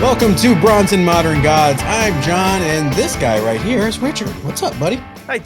Welcome to Bronze and Modern Gods. I'm John, and this guy right here is Richard. What's up, buddy? Hi.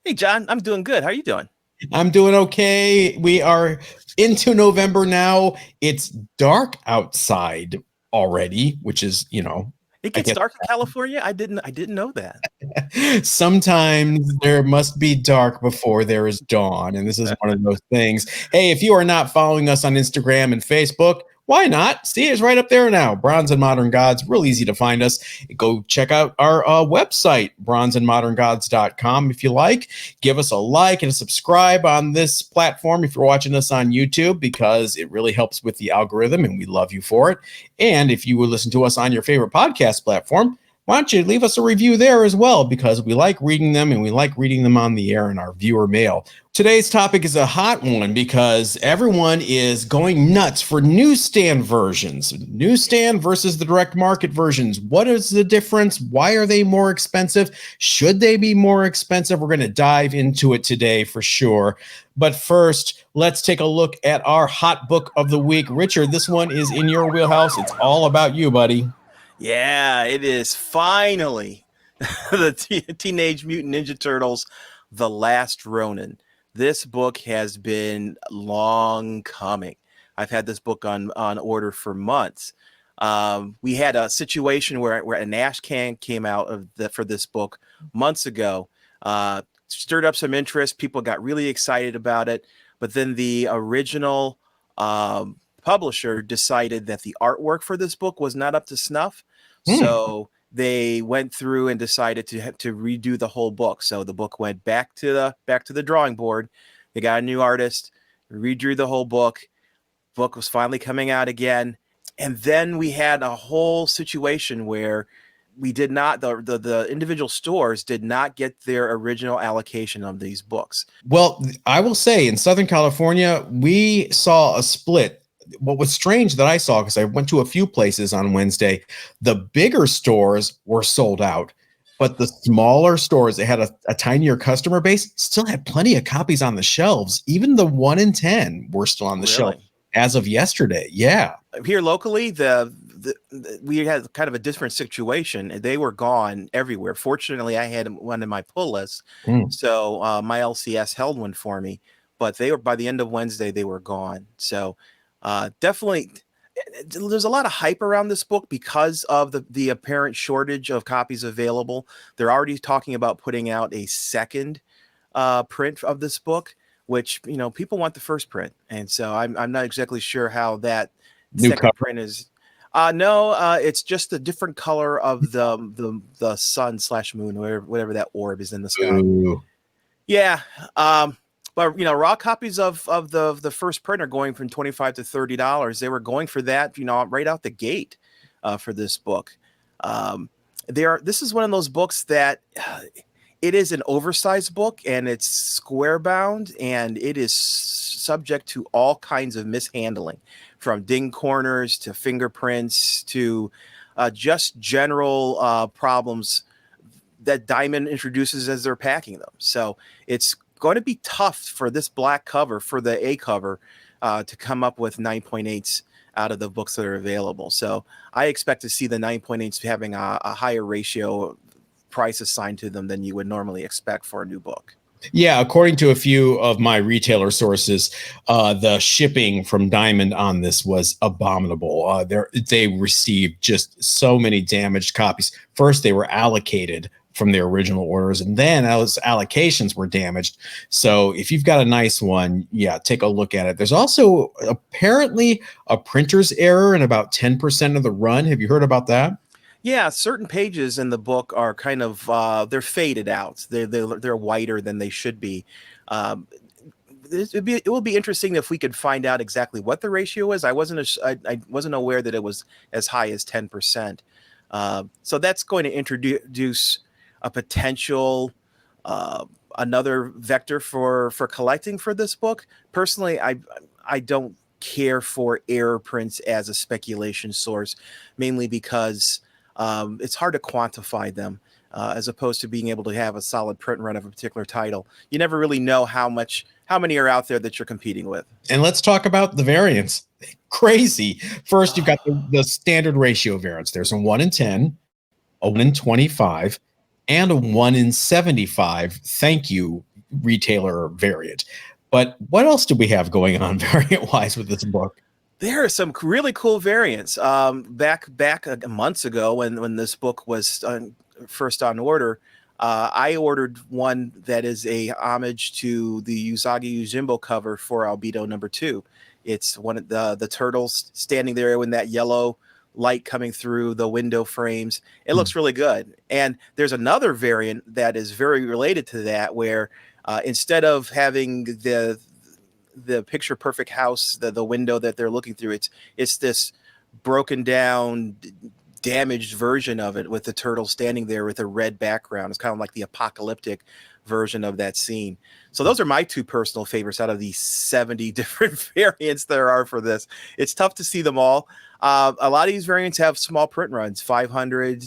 Hey, John. I'm doing good. How are you doing? I'm doing okay. We are into November now. It's dark outside already, which is, It I gets guess dark in California. I didn't know that. sometimes there must be dark before there is dawn, and this is one of those things. Hey, if you are not following us on Instagram and Facebook, why not? See, it's right up there now. Bronze and Modern Gods, real easy to find us. Go check out our website, bronzeandmoderngods.com, if you like. Give us a like and a subscribe on this platform if you're watching us on YouTube, because it really helps with the algorithm, and we love you for it. And if you would listen to us on your favorite podcast platform, why don't you leave us a review there as well, because we like reading them, and we like reading them on the air in our viewer mail. Today's topic is a hot one because everyone is going nuts for newsstand versions. Newsstand versus the direct market versions. What is the difference? Why are they more expensive? Should they be more expensive? We're going to dive into it today for sure. But first, let's take a look at our hot book of the week. Richard, this one is in your wheelhouse. It's all about you, buddy. Yeah, it is finally the Teenage Mutant Ninja Turtles, The Last Ronin. This book has been long coming. I've had this book on order for months. We had a situation where an ash can came out for this book months ago. Stirred up some interest. People got really excited about it. But then the original publisher decided that the artwork for this book was not up to snuff. So they went through and decided to redo the whole book. So the book went back to the drawing board. They got a new artist, redrew the whole book. Book was finally coming out again. And then we had a whole situation where we did not, the individual stores did not get their original allocation of these books. Well, I will say in Southern California, we saw a split. What was strange that I saw, because I went to a few places on Wednesday, the bigger stores were sold out, but the smaller stores, they had a tinier customer base, still had plenty of copies on the shelves. Even the 1 in 10 were still on the shelf as of yesterday. Yeah. Here locally, we had kind of a different situation. They were gone everywhere. Fortunately, I had one in my pull list, so my LCS held one for me. But they were, by the end of Wednesday, they were gone. So definitely, there's a lot of hype around this book because of the apparent shortage of copies available. They're already talking about putting out a second print of this book, which, people want the first print. And so I'm not exactly sure how that second print is. No, it's just a different color of the sun/moon, whatever that orb is in the sky. Ooh. Yeah. But raw copies of the first print are going from $25 to $30. They were going for that, right out the gate for this book. This is one of those books that it is an oversized book, and it's square bound, and it is subject to all kinds of mishandling, from ding corners to fingerprints to just general problems that Diamond introduces as they're packing them. So it's going to be tough for this black cover, for the A cover, to come up with 9.8s out of the books that are available. So I expect to see the 9.8s having a higher ratio price assigned to them than you would normally expect for a new book. Yeah, according to a few of my retailer sources, the shipping from Diamond on this was abominable. They received just so many damaged copies. First, they were allocated from their original orders, and then those allocations were damaged. So if you've got a nice one, yeah, take a look at it. There's also apparently a printer's error in about 10% of the run. Have you heard about that? Yeah, certain pages in the book are kind of they're faded out. They're whiter than they should be. It will be interesting if we could find out exactly what the ratio is. I wasn't aware that it was as high as 10%. So that's going to introduce a potential another vector for collecting for this book. Personally, I don't care for error prints as a speculation source, mainly because it's hard to quantify them, as opposed to being able to have a solid print run of a particular title. You never really know how much how many are out there that you're competing with? And let's talk about the variants. Crazy. First, you've got the standard ratio variants. There's a 1 in 10, a 1 in 25, and a 1 in 75 thank you retailer variant. But what else do we have going on variant-wise with this book? There are some really cool variants. Back months ago when this book was first on order, I ordered one that is a homage to the Usagi Yojimbo cover for Albedo #2. It's one of the turtles standing there in that yellow light coming through the window frames. It looks really good. And there's another variant that is very related to that, where instead of having the picture perfect house, the window that they're looking through, it's this broken down, damaged version of it with the turtle standing there with a red background. It's kind of like the apocalyptic version of that scene. So those are my two personal favorites out of the 70 different variants there are for this. It's tough to see them all. A lot of these variants have small print runs, 500,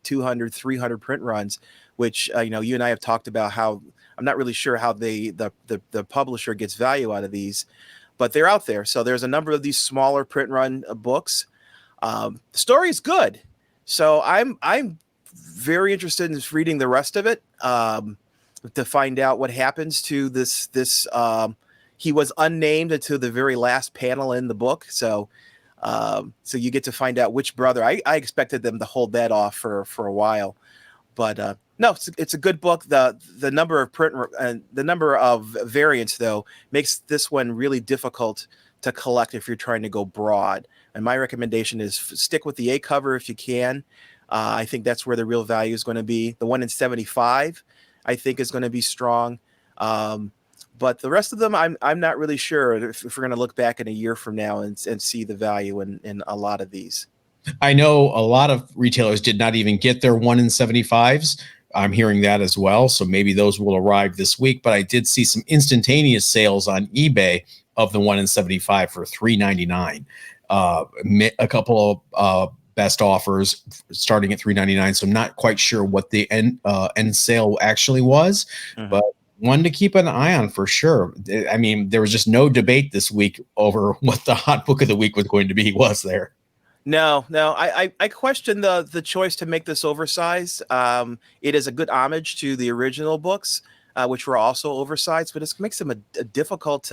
200, 300 print runs, which you and I have talked about how I'm not really sure how the publisher gets value out of these, but they're out there. So there's a number of these smaller print run books. The story is good, so I'm very interested in reading the rest of it to find out what happens to this. He was unnamed until the very last panel in the book, so you get to find out which brother. I expected them to hold that off for a while, but no, it's a good book. The number of print and the number of variants though makes this one really difficult to collect if you're trying to go broad. And my recommendation is stick with the A cover if you can. I think that's where the real value is going to be. The 1 in 75, I think, is going to be strong. But the rest of them, I'm not really sure if we're going to look back in a year from now and see the value in a lot of these. I know a lot of retailers did not even get their 1 in 75s. I'm hearing that as well. So maybe those will arrive this week. But I did see some instantaneous sales on eBay of the 1 in 75 for $3.99. A couple of best offers starting at $3.99. So I'm not quite sure what the end sale actually was, but one to keep an eye on for sure. I mean, there was just no debate this week over what the hot book of the week was going to be, was there? No. I question the choice to make this oversized. It is a good homage to the original books, which were also oversized, but it makes them a difficult.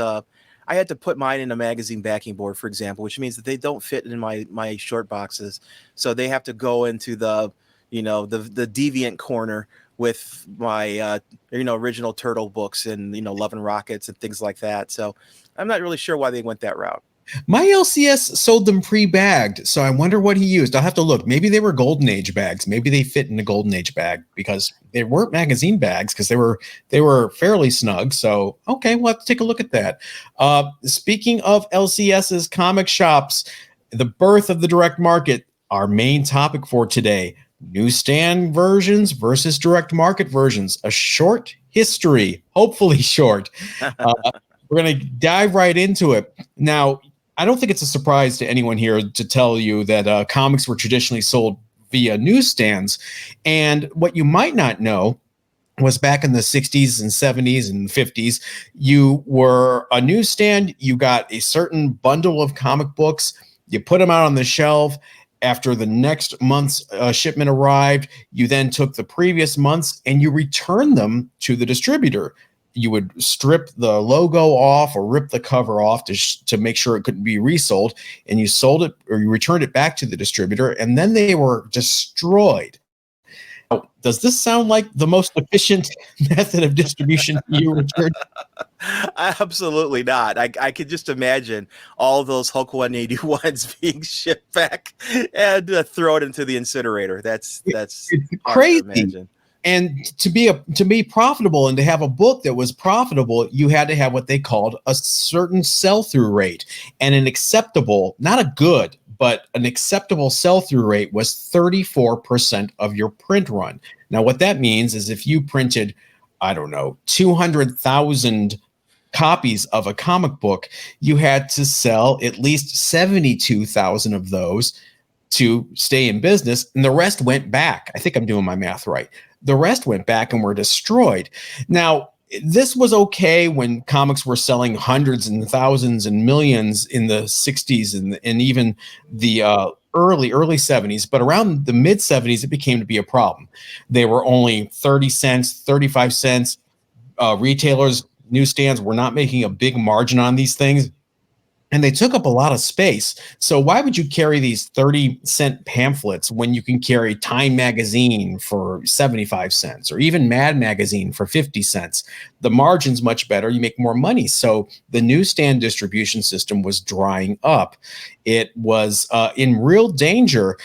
I had to put mine in a magazine backing board, for example, which means that they don't fit in my short boxes. So they have to go into the deviant corner with my original Turtle books and Love and Rockets and things like that. So I'm not really sure why they went that route. My LCS sold them pre-bagged, so I wonder what he used. I'll have to look. Maybe they were Golden Age bags. Maybe they fit in a Golden Age bag because they weren't magazine bags because they were fairly snug. So, okay, we'll have to take a look at that. Speaking of LCS's comic shops, the birth of the direct market, our main topic for today, newsstand versions versus direct market versions, a short history, hopefully short. We're going to dive right into it. Now, I don't think it's a surprise to anyone here to tell you that comics were traditionally sold via newsstands. And what you might not know was back in the 60s and 70s and 50s, you were a newsstand, you got a certain bundle of comic books, you put them out on the shelf. After the next month's shipment arrived, you then took the previous month's and you returned them to the distributor. You would strip the logo off or rip the cover off to make sure it couldn't be resold, and you sold it or you returned it back to the distributor, and then they were destroyed. Now, does this sound like the most efficient method of distribution you returned? Absolutely not. I could just imagine all those Hulk 181s being shipped back and thrown into the incinerator. That's it's crazy. And to be profitable and to have a book that was profitable, you had to have what they called a certain sell-through rate, and an acceptable, not a good, but an acceptable sell-through rate was 34% of your print run. Now, what that means is if you printed, 200,000 copies of a comic book, you had to sell at least 72,000 of those to stay in business, and the rest went back. I think I'm doing my math right. The rest went back and were destroyed. Now, this was okay when comics were selling hundreds and thousands and millions in the 60s and even the early 70s, but around the mid 70s it became to be a problem. They were only 30 cents, 35 cents. Retailers, newsstands were not making a big margin on these things, and they took up a lot of space. So why would you carry these 30-cent pamphlets when you can carry Time Magazine for 75 cents or even Mad Magazine for 50 cents? The margin's much better. You make more money. So the newsstand distribution system was drying up. It was in real danger.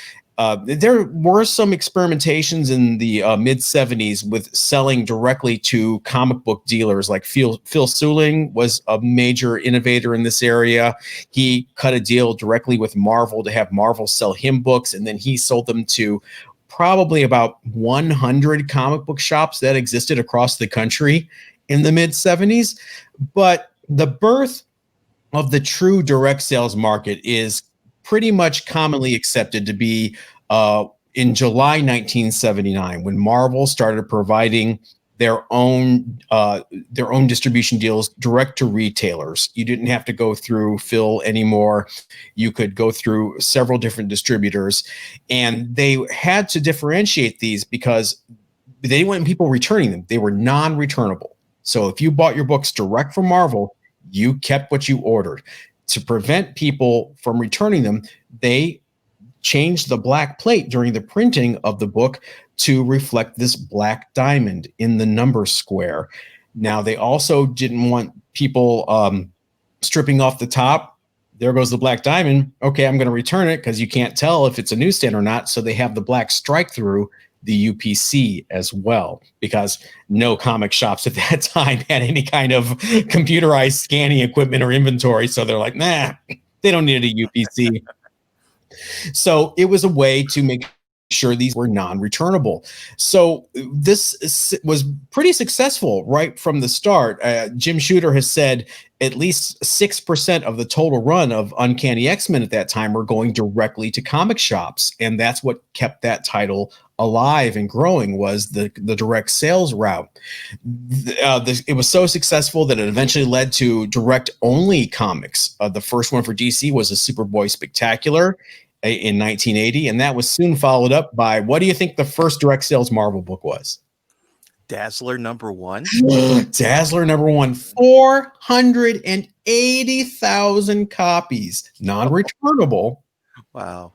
There were some experimentations in the mid 70s with selling directly to comic book dealers. Like Phil Suling was a major innovator in this area. He cut a deal directly with Marvel to have Marvel sell him books, and then he sold them to probably about 100 comic book shops that existed across the country in the mid 70s. But the birth of the true direct sales market is pretty much commonly accepted to be in July 1979, when Marvel started providing their own distribution deals direct to retailers. You didn't have to go through Phil anymore. You could go through several different distributors, and they had to differentiate these because they didn't want people returning them. They were non-returnable. So if you bought your books direct from Marvel, you kept what you ordered. To prevent people from returning them, they changed the black plate during the printing of the book to reflect this black diamond in the number square. Now, they also didn't want people stripping off the top. There goes the black diamond. Okay, I'm going to return it because you can't tell if it's a newsstand or not. So they have the black strike through the UPC as well, because no comic shops at that time had any kind of computerized scanning equipment or inventory. So they're like, nah, they don't need a UPC. So it was a way to make sure these were non-returnable. So this was pretty successful right from the start. Jim Shooter has said at least 6% of the total run of Uncanny X-Men at that time were going directly to comic shops. And that's what kept that title alive and growing, was the direct sales route. It was so successful that it eventually led to direct-only comics. The first one for DC was a Superboy Spectacular in 1980, and that was soon followed up by, what do you think the first direct sales Marvel book was? Dazzler #1. Dazzler #1, 480,000 copies, non-returnable. Wow.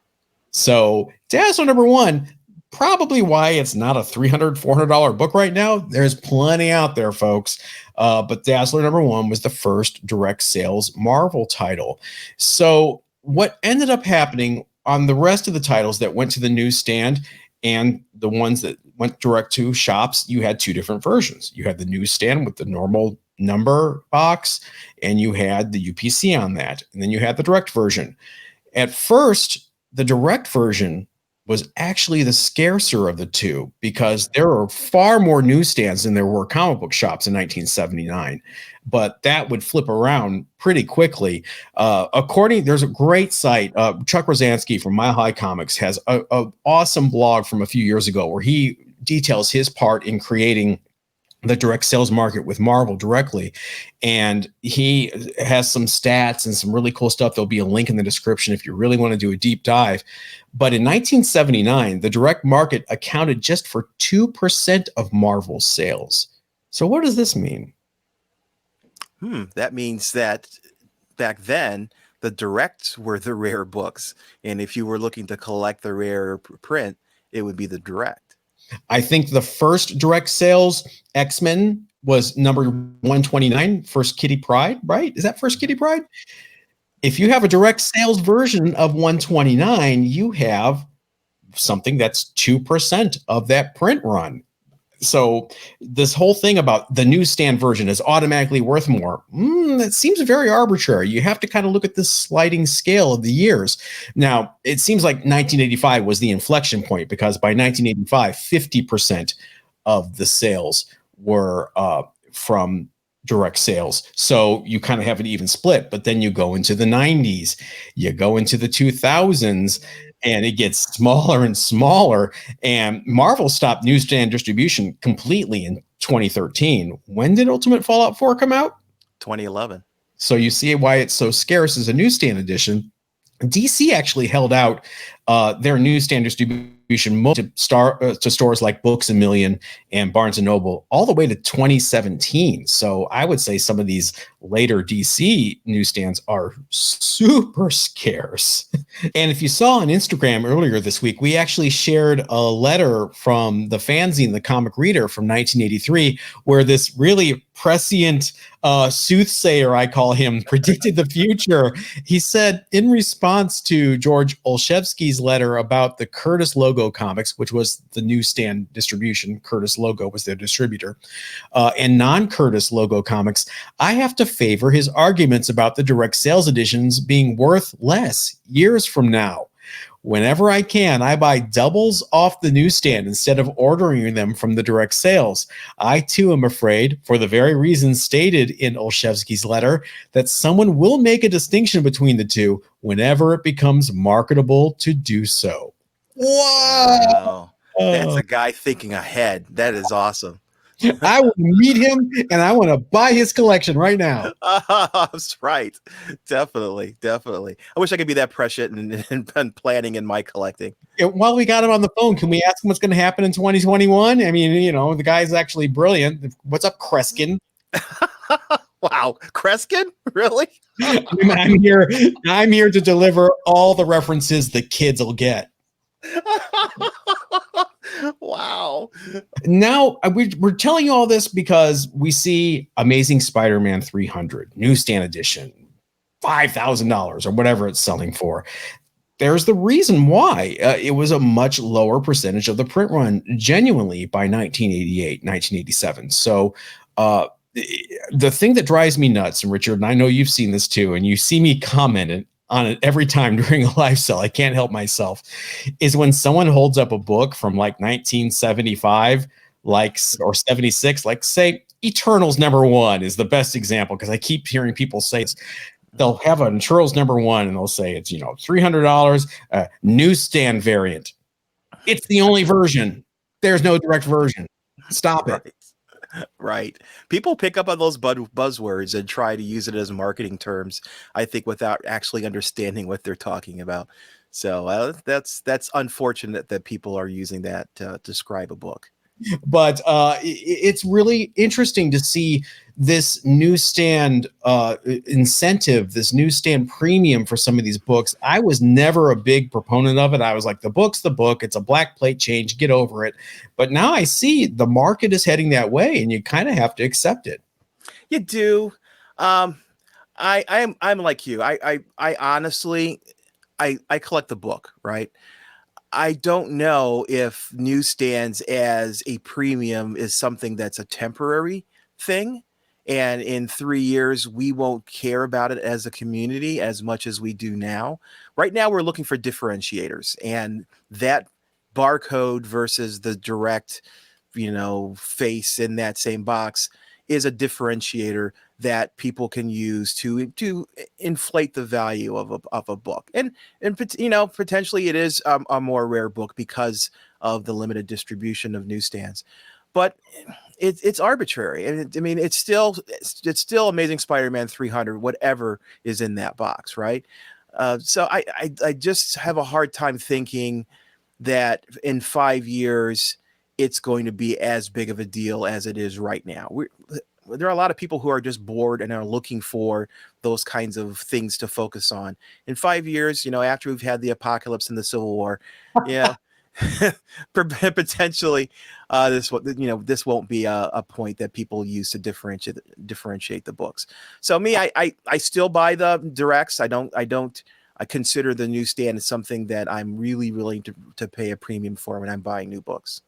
So Dazzler #1, probably why it's not a $300, $400 book right now. There's plenty out there, folks. But Dazzler #1 was the first direct sales Marvel title. So what ended up happening on the rest of the titles that went to the newsstand and the ones that went direct to shops, you had two different versions. You had the newsstand with the normal number box, and you had the UPC on that. And then you had the direct version. At first, the direct version was actually the scarcer of the two, because there were far more newsstands than there were comic book shops in 1979. But that would flip around pretty quickly. There's a great site. Chuck Rosansky from Mile High Comics has an awesome blog from a few years ago where he details his part in creating the direct sales market with Marvel directly. And he has some stats and some really cool stuff. There'll be a link in the description if you really want to do a deep dive. But in 1979, the direct market accounted just for 2% of Marvel's sales. So what does this mean? That means that back then, the directs were the rare books. And if you were looking to collect the rare print, it would be the direct. I think the first direct sales X-Men was number 129, First Kitty Pryde, right? Is that First Kitty Pryde? If you have a direct sales version of 129, you have something that's 2% of that print run. So this whole thing about the newsstand version is automatically worth more, that seems very arbitrary. You have to kind of look at this sliding scale of the years. Now, it seems like 1985 was the inflection point, because by 1985, 50% of the sales were from direct sales. So you kind of have an even split. But then you go into the 90s, you go into the 2000s, and it gets smaller and smaller. And Marvel stopped newsstand distribution completely in 2013. When did Ultimate Fallout 4 come out? 2011. So you see why it's so scarce as a newsstand edition. DC actually held out their newsstand distribution to stores like Books A Million and Barnes & Noble all the way to 2017. So I would say some of these later DC newsstands are super scarce. And if you saw on Instagram earlier this week, we actually shared a letter from the fanzine, The Comic Reader, from 1983, where this really prescient soothsayer, I call him, predicted the future. He said, in response to George Olszewski's letter about the Curtis Logo comics, which was the newsstand distribution, Curtis Logo was their distributor, and non-Curtis Logo comics, I have to favor his arguments about the direct sales editions being worth less years from now. Whenever I can, I buy doubles off the newsstand instead of ordering them from the direct sales. I, too, am afraid, for the very reasons stated in Olszewski's letter, that someone will make a distinction between the two whenever it becomes marketable to do so. Wow. That's a guy thinking ahead. That is awesome. I want to meet him, and I want to buy his collection right now. That's right. Definitely. I wish I could be that prescient and planning in my collecting. While we got him on the phone, can we ask him what's going to happen in 2021? I mean, the guy's actually brilliant. What's up, Kreskin? Wow, Kreskin? Really? I'm here to deliver all the references the kids will get. Wow. Now, we're telling you all this because we see Amazing Spider-Man 300, newsstand edition, $5,000 or whatever it's selling for. There's the reason why. It was a much lower percentage of the print run, genuinely, by 1988, 1987. So the thing that drives me nuts, and Richard, and I know you've seen this too, and you see me commenting on it every time during a live sell, I can't help myself, is when someone holds up a book from like 1975, or 76, like say Eternals #1 is the best example, because I keep hearing people say they'll have an Eternals #1 and they'll say it's $300, newsstand variant. It's the only version. There's no direct version. Stop it. Right. People pick up on those buzzwords and try to use it as marketing terms, I think, without actually understanding what they're talking about. So that's unfortunate that people are using that to describe a book. But it's really interesting to see this newsstand incentive, this newsstand premium for some of these books. I was never a big proponent of it. I was like, the book's the book. It's a black plate change. Get over it. But now I see the market is heading that way, and you kind of have to accept it. You do. I'm like you. I honestly, I collect the book, right? I don't know if newsstands as a premium is something that's a temporary thing. And in 3 years, we won't care about it as a community as much as we do now. Right now, we're looking for differentiators, and that barcode versus the direct, face in that same box is a differentiator that people can use to inflate the value of a book. And potentially it is a more rare book because of the limited distribution of newsstands. But it's arbitrary. And it's still Amazing Spider-Man 300, whatever is in that box, right? So I just have a hard time thinking that in 5 years it's going to be as big of a deal as it is right now. There are a lot of people who are just bored and are looking for those kinds of things to focus on. In 5 years, after we've had the apocalypse and the Civil War, potentially this won't be a point that people use to differentiate the books. So I still buy the directs. I consider the newsstand as something that I'm really willing to pay a premium for when I'm buying new books.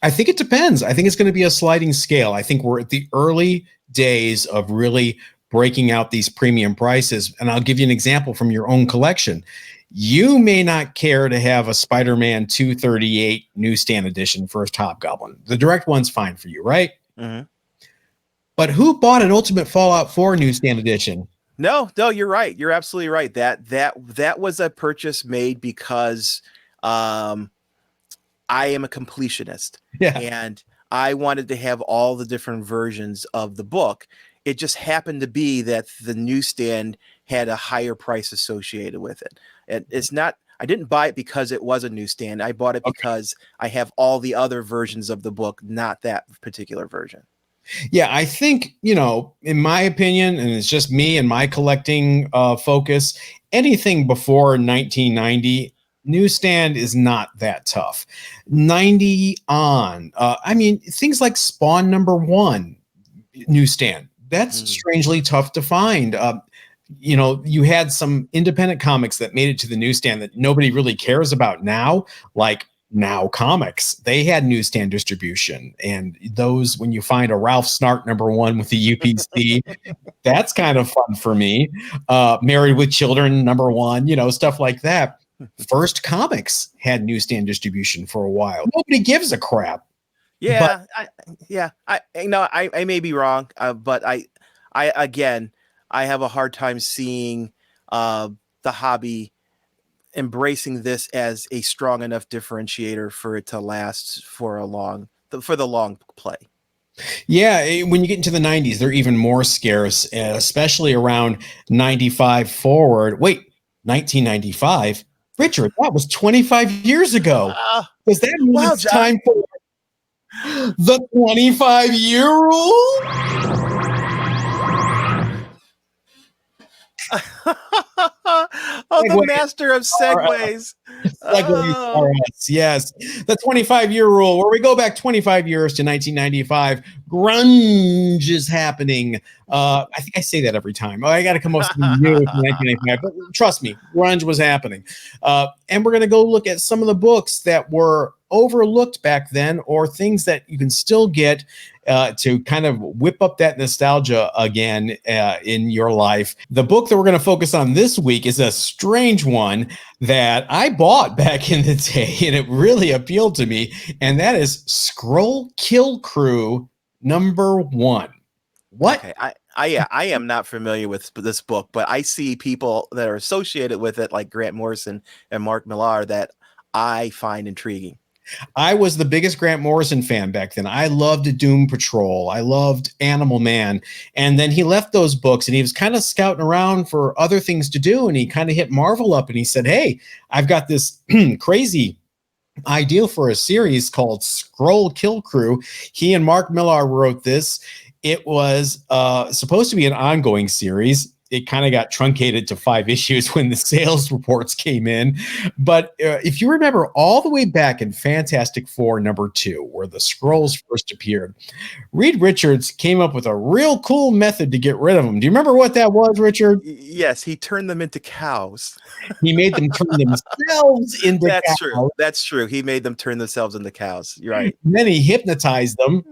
I think it depends. I think it's going to be a sliding scale. I think we're at the early days of really breaking out these premium prices. And I'll give you an example from your own collection. You may not care to have a Spider-Man 238 newsstand edition for a Hobgoblin. The direct one's fine for you, right? Mm-hmm. But who bought an Ultimate Fallout 4 newsstand edition? No, you're right. You're absolutely right. That was a purchase made because I am a completionist. Yeah. And I wanted to have all the different versions of the book. It just happened to be that the newsstand had a higher price associated with it. And it's not, I didn't buy it because it was a newsstand. I bought it because I have all the other versions of the book, not that particular version. Yeah, I think, in my opinion, and it's just me and my collecting focus, anything before 1990, newsstand is not that tough. 90 on, things like Spawn #1 newsstand, that's strangely tough to find. You had some independent comics that made it to the newsstand that nobody really cares about now, like Now Comics. They had newsstand distribution, and those, when you find a Ralph Snart #1 with the UPC, that's kind of fun for me. Married with Children #1, stuff like that. First Comics had newsstand distribution for a while. Nobody gives a crap. Yeah, I may be wrong, but I again, I have a hard time seeing the hobby embracing this as a strong enough differentiator for it to last for the long play. Yeah, when you get into the 90s, they're even more scarce, especially around 95 forward. Wait, 1995? Richard, that was 25 years ago. Does that mean it's time for the 25-year rule? The master of segues. Yes. The 25-year rule, where we go back 25 years to 1995. Grunge is happening. I think I say that every time. I got to come up with something new in 1995. But trust me, grunge was happening. And we're going to go look at some of the books that were overlooked back then, or things that you can still get to kind of whip up that nostalgia again in your life. The book that we're going to focus on this week is a strange one that I bought back in the day, and it really appealed to me, and that is Scroll Kill Crew #1. What? Okay, I am not familiar with this book, but I see people that are associated with it, like Grant Morrison and Mark Millar, that I find intriguing. I was the biggest Grant Morrison fan back then. I loved Doom Patrol. I loved Animal Man. And then he left those books and he was kind of scouting around for other things to do. And he kind of hit Marvel up and he said, hey, I've got this crazy idea for a series called Scroll Kill Crew. He and Mark Millar wrote this. It was supposed to be an ongoing series. It kind of got truncated to 5 issues when the sales reports came in. But if you remember all the way back in Fantastic Four #2, where the Skrulls first appeared, Reed Richards came up with a real cool method to get rid of them. Do you remember what that was, Richard? Yes, he turned them into cows. He made them turn themselves into cows. That's true. That's true. He made them turn themselves into cows. You're right. And then he hypnotized them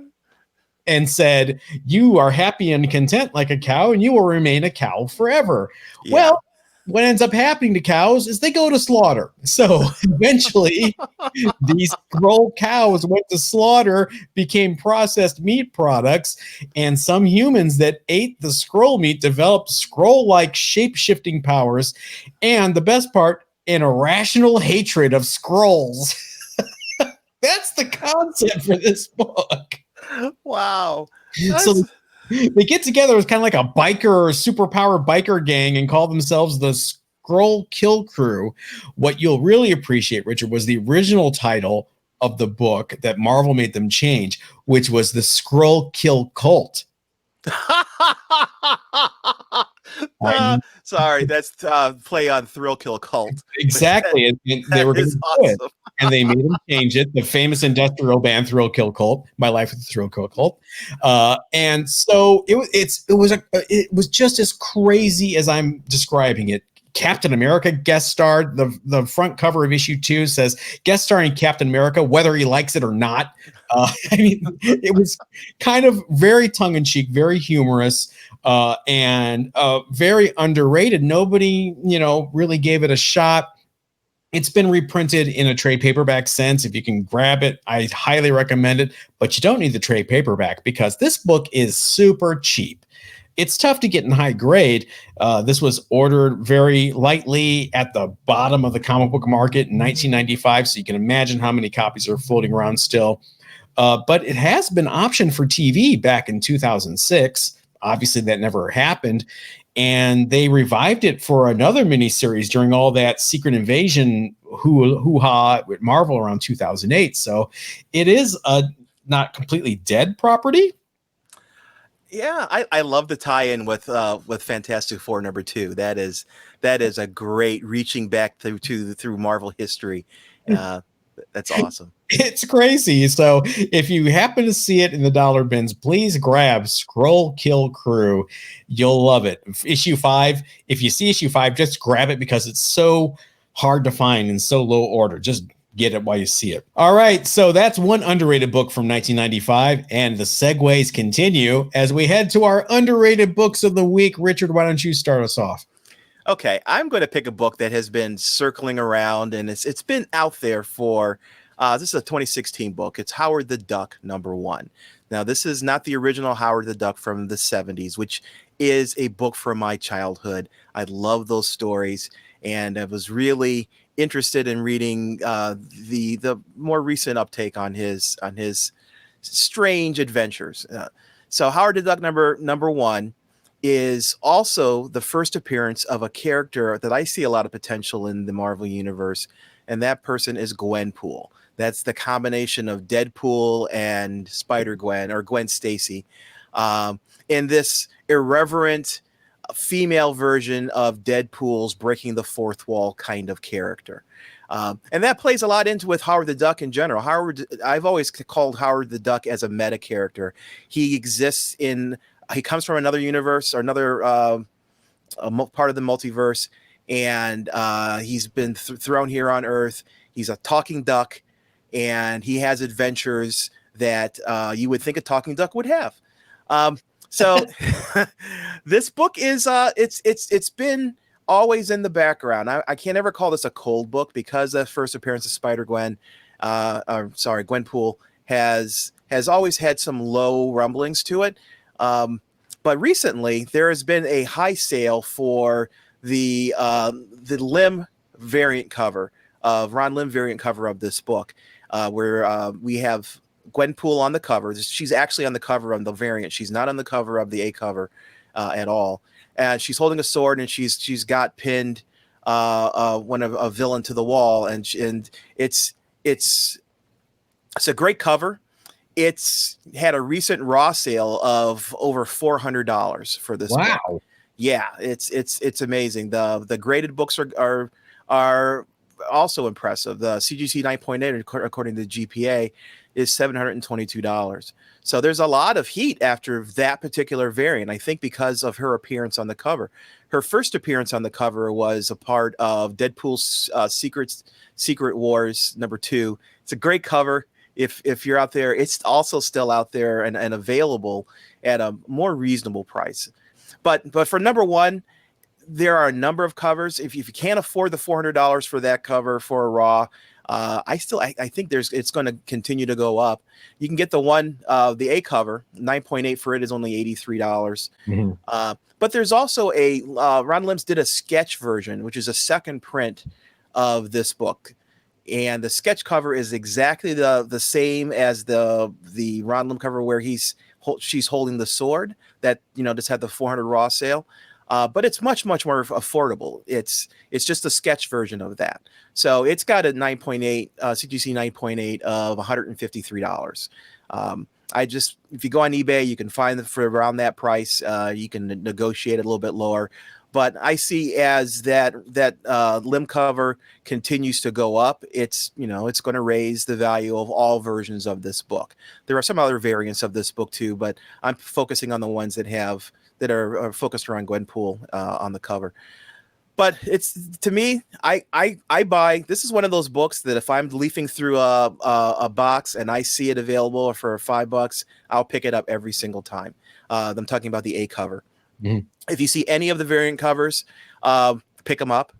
and said, you are happy and content like a cow, and you will remain a cow forever. Yeah. Well, what ends up happening to cows is they go to slaughter. So eventually, these Skrull cows went to slaughter, became processed meat products, and some humans that ate the Skrull meat developed Skrull-like shape-shifting powers, and the best part, an irrational hatred of Skrulls. That's the concept for this book. Wow. So they get together as kind of like a biker or superpower biker gang and call themselves the Scroll Kill Crew. What you'll really appreciate, Richard, was the original title of the book that Marvel made them change, which was the Scroll Kill Cult. Sorry, that's play on Thrill Kill Cult. Exactly. And they were going to do it. And they made them change it. The famous industrial band Thrill Kill Cult, My Life with the Thrill Kill Cult. And so it was just as crazy as I'm describing it. Captain America guest starred. The front cover of issue 2 says guest starring Captain America, whether he likes it or not. It was kind of very tongue-in-cheek, very humorous, and very underrated. Nobody, really gave it a shot. It's been reprinted in a trade paperback since. If you can grab it, I highly recommend it. But you don't need the trade paperback because this book is super cheap. It's tough to get in high grade. This was ordered very lightly at the bottom of the comic book market in 1995, so you can imagine how many copies are floating around still. but it has been optioned for TV back in 2006. Obviously, that never happened. And they revived it for another miniseries during all that Secret Invasion hoo-ha with Marvel around 2008. So it is a not completely dead property. Yeah, I love the tie-in with Fantastic Four #2. That is a great reaching back through Marvel history. That's awesome. It's crazy. So if you happen to see it in the dollar bins, please grab Scroll Kill Crew. You'll love it. Issue 5. If you see issue 5, just grab it because it's so hard to find in so low order. Just get it while you see it. All right. So that's one underrated book from 1995. And the segues continue as we head to our underrated books of the week. Richard, why don't you start us off? Okay, I'm going to pick a book that has been circling around, and it's been out there for. This is a 2016 book. It's Howard the Duck #1. Now, this is not the original Howard the Duck from the 70s, which is a book from my childhood. I love those stories, and I was really interested in reading the more recent uptake on his strange adventures. So, Howard the Duck #1 is also the first appearance of a character that I see a lot of potential in the Marvel Universe, and that person is Gwenpool. That's the combination of Deadpool and Spider-Gwen, or Gwen Stacy, in this irreverent female version of Deadpool's breaking the fourth wall kind of character. And that plays a lot into with Howard the Duck in general. I've always called Howard the Duck as a meta character. He comes from another universe or another part of the multiverse, and he's been thrown here on Earth. He's a talking duck, and he has adventures that you would think a talking duck would have. So this book is it's been always in the background. I can't ever call this a cold book because the first appearance of Gwenpool has always had some low rumblings to it. But recently, there has been a high sale for the Lim variant cover of Ron Lim variant cover of this book, where we have Gwenpool on the cover. She's actually on the cover of the variant. She's not on the cover of the A cover at all. And she's holding a sword, and she's got pinned a villain to the wall, and it's a great cover. It's had a recent raw sale of over $400 for this book. Wow. Yeah, it's amazing. The graded books are also impressive. The CGC 9.8, according to the GPA, is $722. So there's a lot of heat after that particular variant, I think because of her appearance on the cover. Her first appearance on the cover was a part of Deadpool's Secret Wars #2. It's a great cover. If you're out there, it's also still out there and available at a more reasonable price. But for #1, there are a number of covers. If you can't afford the $400 for that cover for a raw, I think it's going to continue to go up. You can get the A cover. 9.8 for it is only $83. Mm-hmm. But there's also Ron Lims did a sketch version, which is a second print of this book. And the sketch cover is exactly the same as the Ron Lim cover, where she's holding the sword that just had the 400 raw sale, but it's much more affordable. It's just a sketch version of that. So it's got a 9.8 CGC 9.8 of $153. If you go on eBay, you can find it for around that price. You can negotiate it a little bit lower. But I see as that Lim cover continues to go up, it's going to raise the value of all versions of this book. There are some other variants of this book too, but I'm focusing on the ones that are focused around Gwenpool on the cover. But to me, I buy. This is one of those books that if I'm leafing through a box and I see it available for $5, I'll pick it up every single time. I'm talking about the A cover. Mm-hmm. If you see any of the variant covers, pick them up,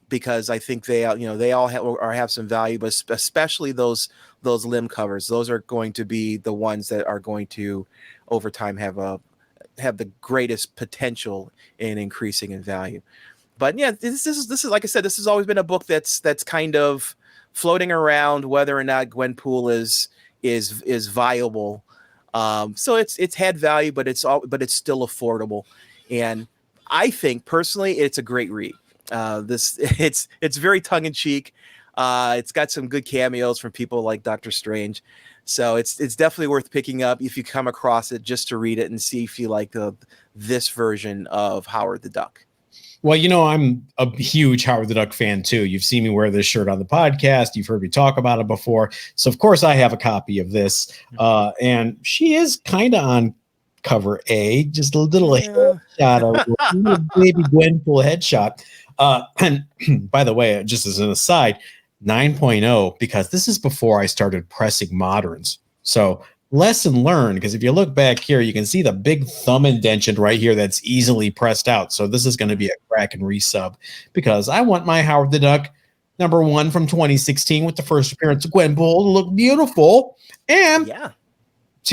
because I think they all have some value, but especially those Lim covers. Those are going to be the ones that are going to over time have the greatest potential in increasing in value. But yeah, this is like I said, this has always been a book that's kind of floating around whether or not Gwenpool is viable. So it's had value, but it's still affordable. And I think personally, it's a great read. It's very tongue in cheek. It's got some good cameos from people like Doctor Strange. So it's definitely worth picking up if you come across it, just to read it and see if you like this version of Howard the Duck. Well, I'm a huge Howard the Duck fan too. You've seen me wear this shirt on the podcast. You've heard me talk about it before. So of course I have a copy of this. And she is kind of on cover A, just a little headshot of baby Gwenpool headshot. And by the way, just as an aside, 9.0, because this is before I started pressing moderns. So lesson learned, because if you look back here, you can see the big thumb indention right here that's easily pressed out. So this is going to be a crack and resub, because I want my Howard the Duck #1 from 2016 with the first appearance of Gwenpool to look beautiful. And yeah,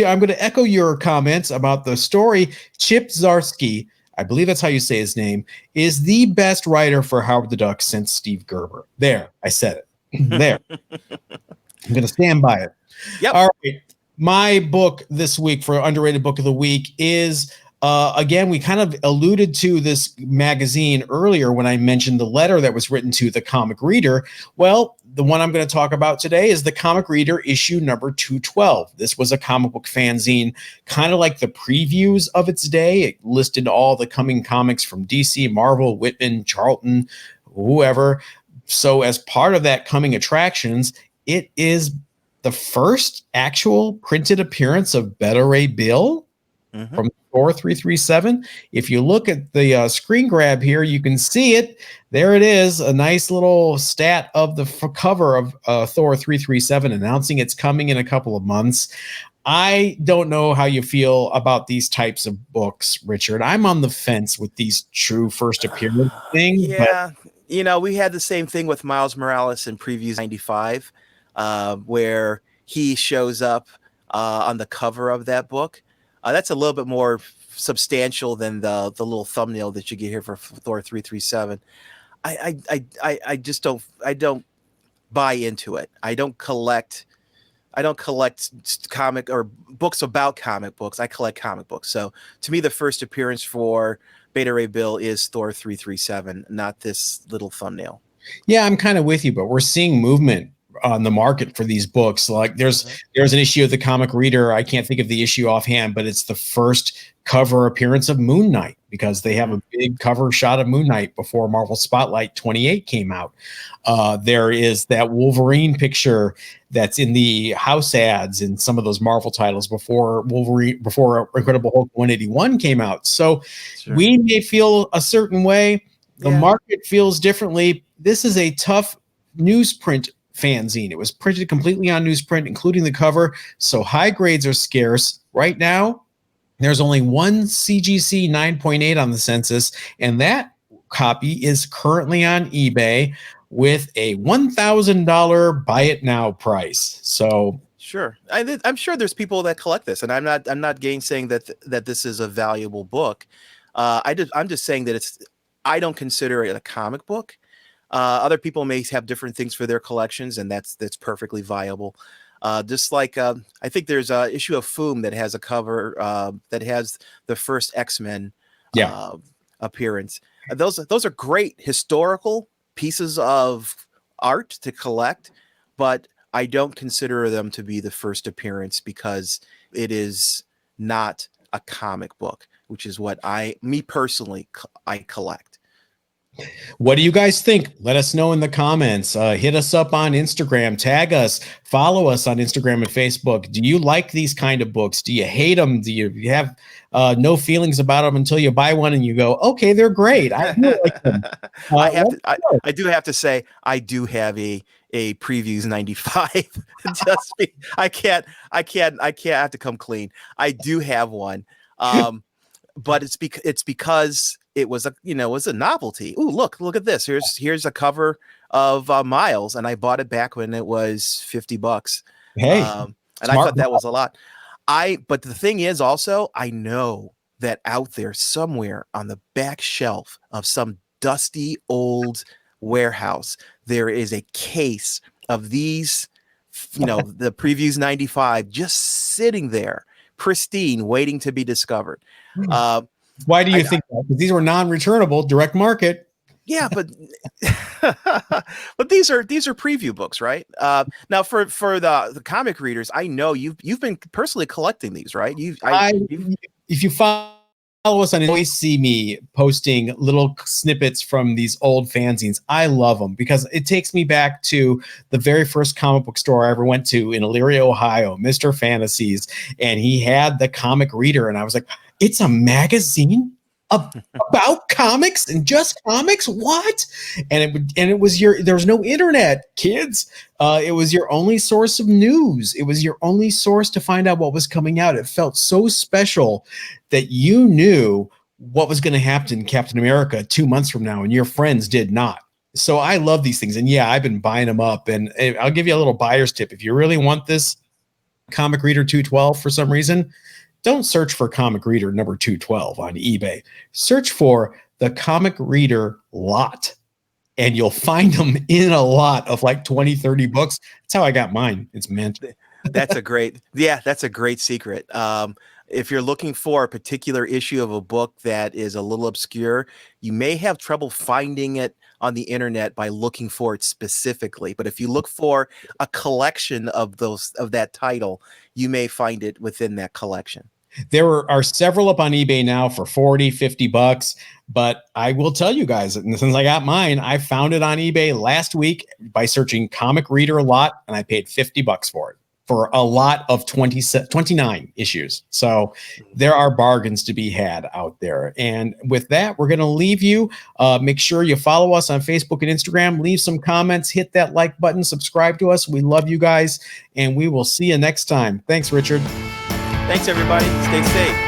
I'm going to echo your comments about the story. Chip Zdarsky, I believe that's how you say his name, is the best writer for Howard the Duck since Steve Gerber. There, I said it. There. I'm going to stand by it. Yep. All right. My book this week for Underrated Book of the Week is, again, we kind of alluded to this magazine earlier when I mentioned the letter that was written to the comic reader. Well, the one I'm going to talk about today is the Comic Reader issue number 212. This was a comic book fanzine, kind of like the previews of its day. It listed all the coming comics from DC, Marvel, Whitman, Charlton, whoever. So as part of that coming attractions, it is the first actual printed appearance of Beta Ray Bill from Thor 337. If you look at the screen grab here, you can see it. There it is, a nice little stat of the cover of Thor 337 announcing it's coming in a couple of months. I don't know how you feel about these types of books, Richard. I'm on the fence with these true first appearance things. Yeah. We had the same thing with Miles Morales in Previews 95, where he shows up on the cover of that book. That's a little bit more substantial than the little thumbnail that you get here for Thor 337. I just don't buy into it. I don't collect comic or books about comic books. I collect comic books. So to me, the first appearance for Beta Ray Bill is Thor 337, not this little thumbnail. Yeah, I'm kind of with you, but we're seeing movement on the market for these books. Like there's an issue of the Comic Reader. I can't think of the issue offhand, but it's the first cover appearance of Moon Knight, because they have a big cover shot of Moon Knight before Marvel Spotlight 28 came out. There is that Wolverine picture that's in the house ads in some of those Marvel titles before Incredible Hulk 181 came out. So we may feel a certain way. The market feels differently. This is a tough newsprint fanzine. It was printed completely on newsprint, including the cover. So high grades are scarce. Right now, there's only one CGC 9.8 on the census, and that copy is currently on eBay with a $1,000 buy it now price. So sure, I'm sure there's people that collect this, and I'm not gainsaying that this is a valuable book. I'm just saying that I don't consider it a comic book. Other people may have different things for their collections, and that's perfectly viable. Just like I think there's an issue of Foom that has a cover that has the first X-Men appearance. Those are great historical pieces of art to collect, but I don't consider them to be the first appearance because it is not a comic book, which is what me personally, I collect. What do you guys think? Let us know in the comments. Hit us up on Instagram, tag us, follow us on Instagram and Facebook. Do you like these kind of books? Do you hate them? Do you have no feelings about them until you buy one and you go, okay, they're great. I do like them. I do have to say, I do have a Previews 95. I can't have to come clean. I do have one. But it's because it was a novelty. Ooh, look at this. Here's a cover of Miles, and I bought it back when it was $50. Hey, and I thought that was a lot. But the thing is also, I know that out there somewhere on the back shelf of some dusty old warehouse, there is a case of these the previews 95 just sitting there, pristine, waiting to be discovered. Why do you think that? Because these were non-returnable, direct market. Yeah, but but these are preview books, right? Now for the comic readers, I know you've been personally collecting these, right? If you follow us on, you always see me posting little snippets from these old fanzines. I love them because it takes me back to the very first comic book store I ever went to in Elyria, Ohio, Mr. Fantasies, and he had the comic reader, and I was like, it's a magazine about comics and just comics, what? And it was there was no internet, kids. It was your only source of news. It was your only source to find out what was coming out. It felt so special that you knew what was going to happen in Captain America 2 months from now, and your friends did not. So I love these things, and yeah, I've been buying them up. And I'll give you a little buyer's tip: if you really want this Comic Reader 212 for some reason, don't search for Comic Reader number 212 on eBay. Search for the Comic Reader lot, and you'll find them in a lot of like 20, 30 books. That's how I got mine. It's mint. That's a great secret. If you're looking for a particular issue of a book that is a little obscure, you may have trouble finding it on the internet by looking for it specifically. But if you look for a collection of that title, you may find it within that collection. There are several up on eBay now for 40, 50 bucks. But I will tell you guys, and since I got mine, I found it on eBay last week by searching Comic Reader lot, and I paid 50 bucks for it, for a lot of 29 issues. So there are bargains to be had out there. And with that, we're going to leave you. Make sure you follow us on Facebook and Instagram. Leave some comments. Hit that like button. Subscribe to us. We love you guys. And we will see you next time. Thanks, Richard. Thanks, everybody. Stay safe.